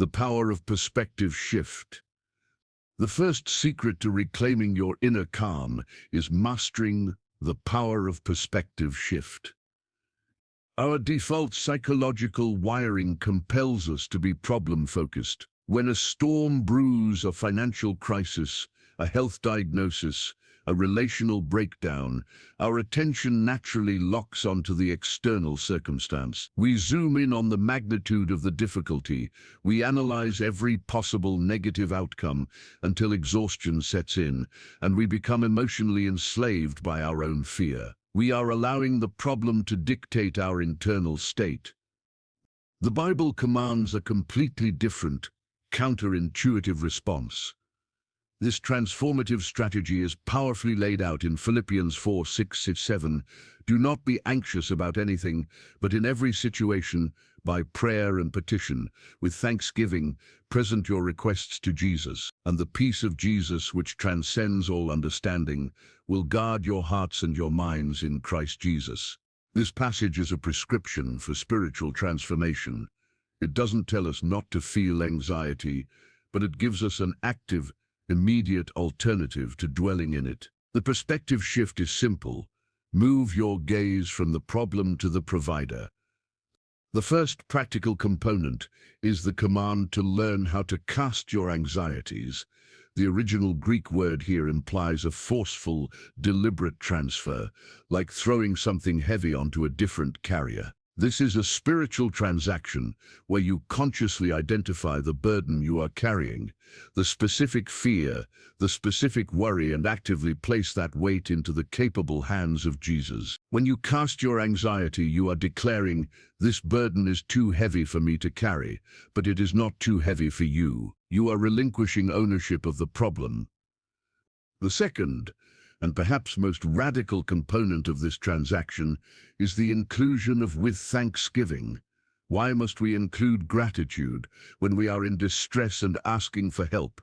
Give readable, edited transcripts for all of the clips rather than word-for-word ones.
The power of perspective shift. The first secret to reclaiming your inner calm is mastering the power of perspective shift. Our default psychological wiring compels us to be problem-focused. When a storm brews, a financial crisis, a health diagnosis, a relational breakdown, our attention naturally locks onto the external circumstance. We zoom in on the magnitude of the difficulty. We analyze every possible negative outcome until exhaustion sets in, and we become emotionally enslaved by our own fear. We are allowing the problem to dictate our internal state. The Bible commands a completely different, counterintuitive response. This transformative strategy is powerfully laid out in Philippians 4:6-7. Do not be anxious about anything, but in every situation, by prayer and petition, with thanksgiving, present your requests to Jesus, and the peace of Jesus, which transcends all understanding, will guard your hearts and your minds in Christ Jesus. This passage is a prescription for spiritual transformation. It doesn't tell us not to feel anxiety, but it gives us an active, immediate alternative to dwelling in it. The perspective shift is simple. Move your gaze from the problem to the provider. The first practical component is the command to learn how to cast your anxieties. The original Greek word here implies a forceful, deliberate transfer, like throwing something heavy onto a different carrier. This is a spiritual transaction where you consciously identify the burden you are carrying, the specific fear, the specific worry, and actively place that weight into the capable hands of Jesus. When you cast your anxiety, you are declaring, "This burden is too heavy for me to carry," but it is not too heavy for you. You are relinquishing ownership of the problem. The second, and perhaps most radical component of this transaction, is the inclusion of with thanksgiving. Why must we include gratitude when we are in distress and asking for help?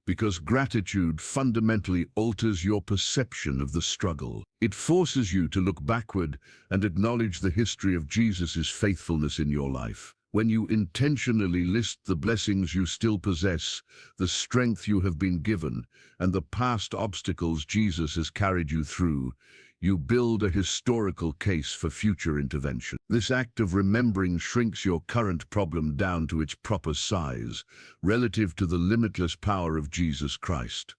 Because gratitude fundamentally alters your perception of the struggle. It forces you to look backward and acknowledge the history of Jesus' faithfulness in your life. When you intentionally list the blessings you still possess, the strength you have been given, and the past obstacles Jesus has carried you through, you build a historical case for future intervention. This act of remembering shrinks your current problem down to its proper size, relative to the limitless power of Jesus Christ.